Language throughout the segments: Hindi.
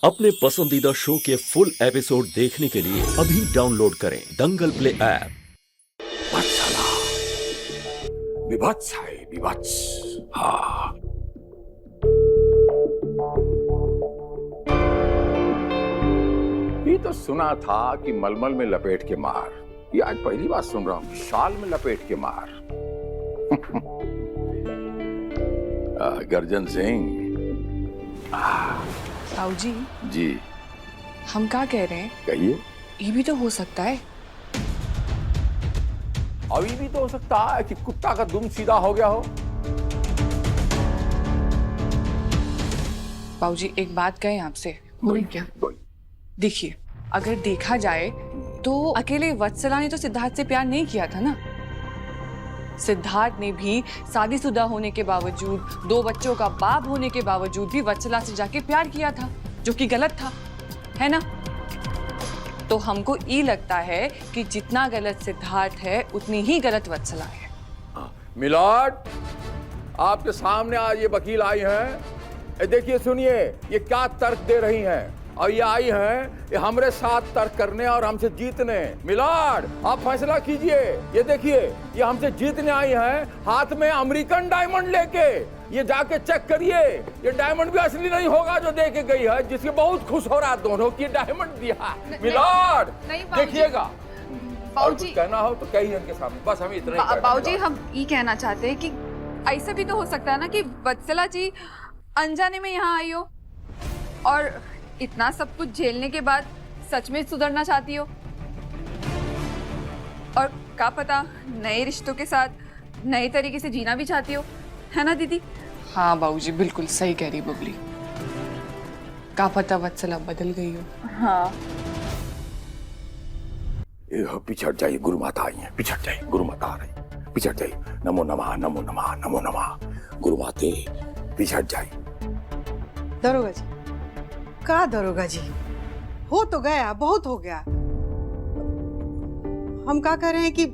अपने पसंदीदा शो के फुल एपिसोड देखने के लिए अभी डाउनलोड करें दंगल प्ले ऐप। वत्सला, विभत्स है विभत्स। हाँ, ये तो सुना था कि मलमल में लपेट के मार, ये आज पहली बार सुन रहा हूं, शाल में लपेट के मार। गर्जन सिंह। ताऊ जी, जी हम क्या कह रहे हैं? कहिए। ये भी तो हो सकता है। अभी भी तो हो सकता है कि कुत्ता का दुम सीधा हो गया हो। ताऊ जी, एक बात कहें आपसे? बोलिए क्या? देखिए, अगर देखा जाए तो अकेले वत्सला ने तो सिद्धार्थ से प्यार नहीं किया था ना। सिद्धार्थ ने भी शादीशुदा होने के बावजूद, 2 बच्चों का बाप होने के बावजूद भी वत्सला से जाके प्यार किया था, जो कि गलत था, है ना? तो हमको ये लगता है कि जितना गलत सिद्धार्थ है उतनी ही गलत वत्सला है। मिलॉर्ड, आपके सामने आज ये वकील आई हैं। देखिए, सुनिए ये क्या तर्क दे रही हैं। और ये आई हैं ये हमरे साथ तर्क करने और हमसे जीतने। मिलॉर्ड, आप फैसला कीजिए। ये देखिए, ये हमसे जीतने आई हैं, हाथ में अमेरिकन डायमंड लेके। ये जाके चेक करिए, ये डायमंड भी असली नहीं होगा जो दे के गई है, जिसके बहुत खुश हो रहा दोनों की डायमंड दिया। मिलॉर्ड, देखिएगा। और कुछ कहना हो तो कहिए उनके सामने, बस हम इतना ही। बाबूजी, हम ये कहना चाहते हैं कि ऐसा भी तो हो सकता है ना कि वत्सला जी अनजाने में यहाँ आई हो और इतना सब कुछ झेलने के बाद सच में सुधरना चाहती हो, और क्या पता नए रिश्तों के साथ नए तरीके से जीना भी चाहती हो, है ना दीदी? हाँ बाबूजी, बिल्कुल सही कह रही बबली। क्या पता वत्सला बदल गई हो। हाँ, पिछड़ जाइए, गुरु माता आई है। पिछड़ जाइए, गुरु माता आ रही। पिछड़ जाइए। नमो नमः, नमो नमः, नमो नमः। गुरु माते, पिछड़ जाइए। दरोगा जी, का दरोगा जी, हो तो गया, बहुत हो गया। हम क्या कर रहे हैं कि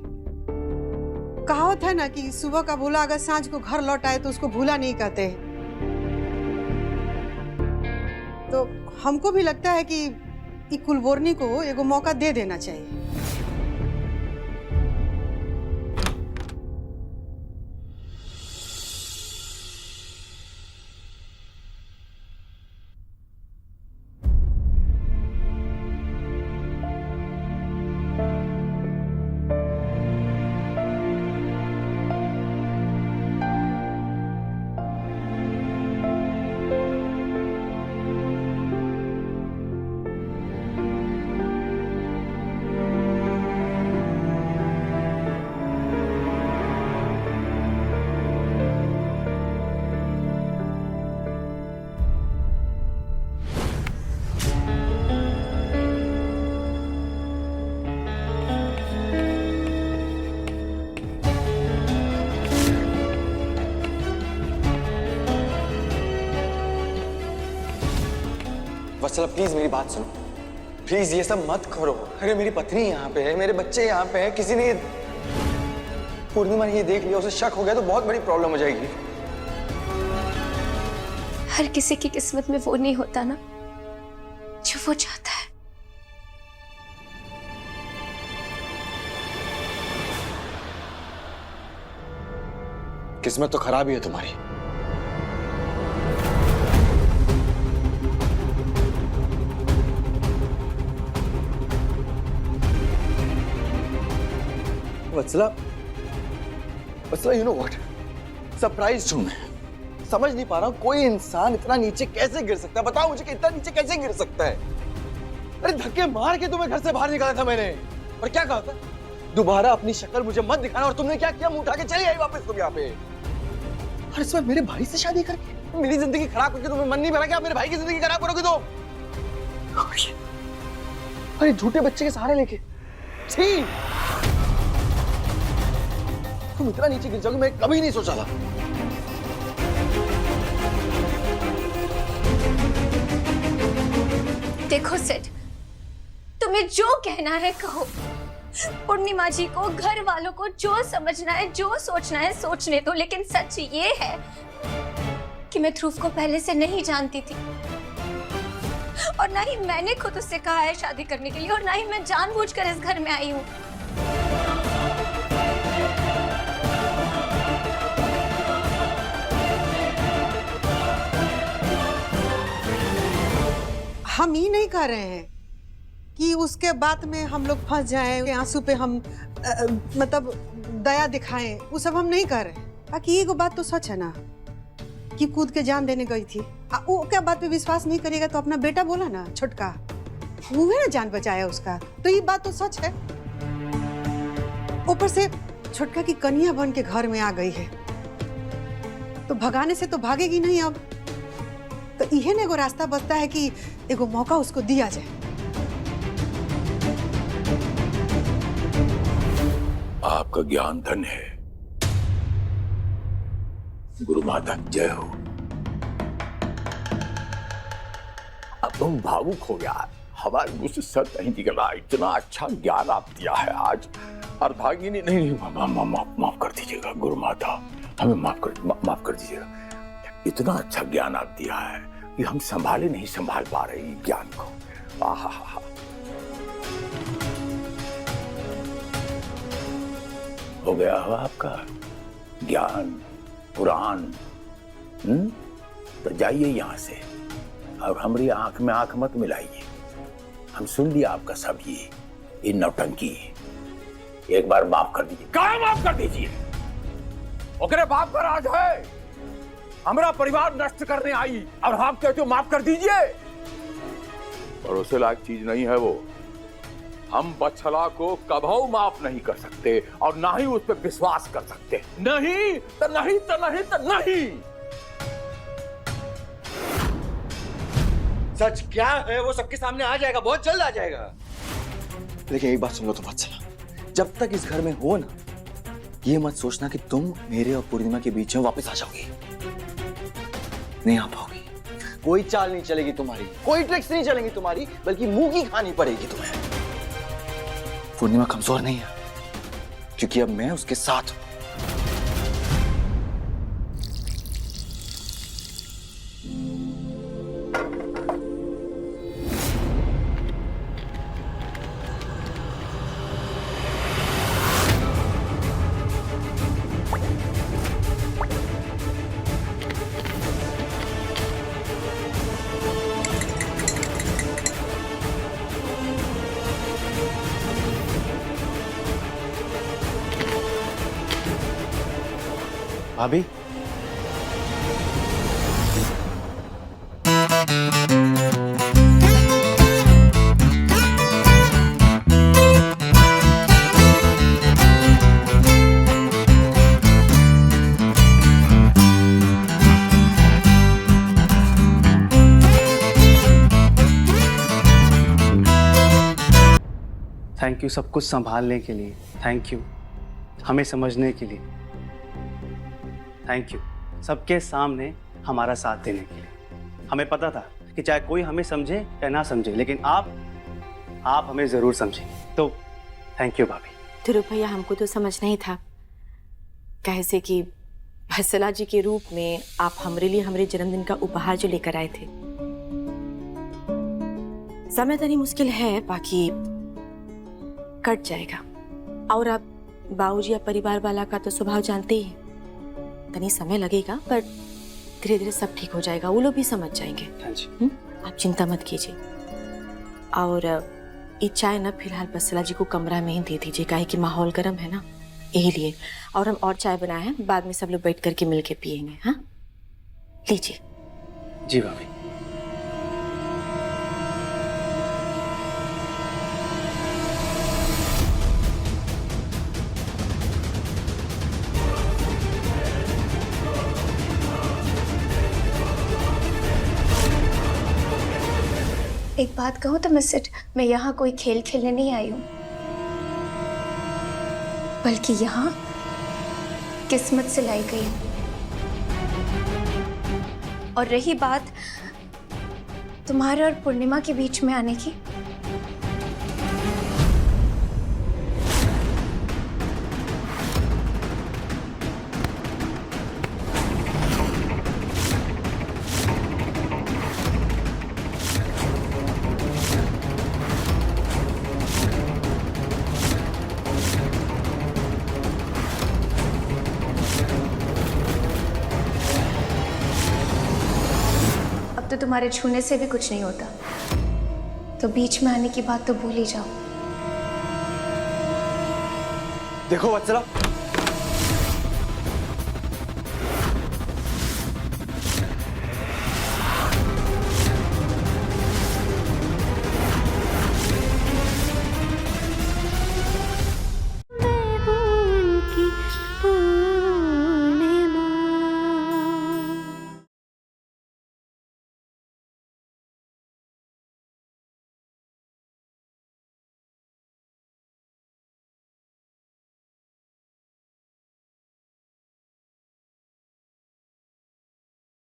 कहावत है ना कि सुबह का भूला अगर सांझ को घर लौट आए तो उसको भूला नहीं कहते। तो हमको भी लगता है कि कुलबोर्नी को एगो मौका दे देना चाहिए। वत्सला, प्लीज मेरी बात सुनो। प्लीज ये सब मत करो। अरे मेरी पत्नी यहाँ पे है, मेरे बच्चे यहाँ पे हैं, किसी ने पूर्णिमा ने ये देख लिया, उसे शक हो गया तो बहुत बड़ी प्रॉब्लम हो जाएगी। हर किसी की किस्मत में वो नहीं होता ना जो वो चाहता है। किस्मत तो खराब ही है तुम्हारी। वत्सला, वत्सला, यू नो व्हाट, सरप्राइज्ड हूं मैं। समझ नहीं पा रहा हूं कोई इंसान इतना नीचे कैसे गिर सकता है। बताओ मुझे कि इतना नीचे कैसे गिर सकता है। अरे धक्के मार के तुम्हें घर से बाहर निकाला था मैंने, और क्या कहा था, दोबारा अपनी शक्ल मुझे मत दिखाना। और तुमने क्या किया, मुंह उठा के चली आई वापस तुम यहाँ पे। और इस बार मेरे भाई से शादी करके मेरी जिंदगी खराब करके तुम्हें मन नहीं भरा कि आप मेरे भाई की जिंदगी खराब करोगे तुम? अरे झूठे बच्चे के सहारे लेके तुम इतना नीचे गिर जाओगे, मैं कभी नहीं सोचा था। देखो सेठ, तुम्हें जो कहना है कहो। पूर्णिमा जी को, घर वालों को जो समझना है, जो सोचना है सोचने दो, लेकिन सच ये है कि मैं ध्रुव को पहले से नहीं जानती थी और ना ही मैंने खुद उससे कहा है शादी करने के लिए, और ना ही मैं जानबूझकर इस घर में आई हूँ। हम ये नहीं कह रहे हैं कि उसके बाद में हम लोग फंस जाएं, के आंसू पे हम मतलब दया दिखाएं, वो सब हम नहीं कर रहे हैं। बाकी एक बात तो सच है ना कि कूद के जान देने गई थी। वो क्या बात पे विश्वास नहीं करेगा तो अपना बेटा बोला ना छोटका, वो है ना जान बचाया उसका, तो ये बात तो सच है। ऊपर से छोटका की कन्या बन के घर में आ गई है, तो भगाने से तो भागेगी नहीं अब। तो इहे ने एगो रास्ता बचता है कि एगो मौका उसको दिया जाए। आपका ज्ञान धन है गुरु माता, जय हो। अब तुम भावुक हो गया, हमारे मुंह से सर नहीं निकला, इतना अच्छा ज्ञान आप दिया है आज। और भागिनी नहीं, माफ कर दीजिएगा गुरु माता, हमें माफ कर दीजिएगा। इतना अच्छा ज्ञान आप दिया है कि हम नहीं संभाल पा रहे हैं ज्ञान को। आहा हा। हो गया हो आपका ज्ञान पुराण। तो जाइए यहाँ से और हमारी आंख में आंख मत मिलाइए। हम सुन लिया आपका सब ये नौटंकी। एक बार माफ कर दीजिए। कहाँ माफ कर दीजिए? ओकरे बाप का राज है, हमारा परिवार नष्ट करने आई और आप कहते हो माफ कर दीजिए। भरोसे लायक चीज नहीं है वो। हम बछला को कभी माफ नहीं कर सकते और ना ही उस पर विश्वास कर सकते। नहीं तो नहीं तो नहीं तो नहीं। सच क्या है वो सबके सामने आ जाएगा, बहुत जल्द आ जाएगा। लेकिन एक बात सुन लो तो वत्सला, जब तक इस घर में हो ना, ये मत सोचना कि तुम मेरे और पूर्णिमा के बीच में वापस आ जाओगी। नहीं आ पाओगी। कोई चाल नहीं चलेगी तुम्हारी, कोई ट्रिक्स नहीं चलेंगी तुम्हारी, बल्कि मुंह की खानी पड़ेगी तुम्हें। पूर्णिमा कमजोर नहीं है, क्योंकि अब मैं उसके साथ हूं। भाभी, थैंक यू सब कुछ संभालने के लिए, थैंक यू हमें समझने के लिए, थैंक यू सबके सामने हमारा साथ देने के लिए। हमें पता था कि चाहे कोई हमें समझे या ना समझे, लेकिन आप हमें जरूर समझेंगे, तो थैंक यू भाभी। ध्रुव भैया, हमको तो समझना ही था, कैसे कि वत्सला जी के रूप में आप हमारे लिए हमारे जन्मदिन का उपहार जो लेकर आए थे। समय तनी मुश्किल है, बाकी कट जाएगा। और आप बाबूजी या परिवार वाला का तो स्वभाव जानते ही हैं, तनी समय लगेगा पर धीरे धीरे सब ठीक हो जाएगा, वो लोग भी समझ जाएंगे। हाँ जी। आप चिंता मत कीजिए। और ये चाय ना फिलहाल वत्सला जी को कमरा में ही दे दीजिए, काहे कि माहौल गर्म है ना, यही लिए। और हम और चाय बनाए हैं, बाद में सब लोग बैठ करके मिलके पियेंगे। हाँ लीजिए। जी भाभी। एक बात कहूँ तो मिस्टर, मैं यहाँ कोई खेल खेलने नहीं आई हूँ, बल्कि यहाँ किस्मत से लाई गई हूँ। और रही बात तुम्हारे और पूर्णिमा के बीच में आने की, तुम्हारे छूने से भी कुछ नहीं होता, तो बीच में आने की बात तो भूल ही जाओ। देखो वत्सला,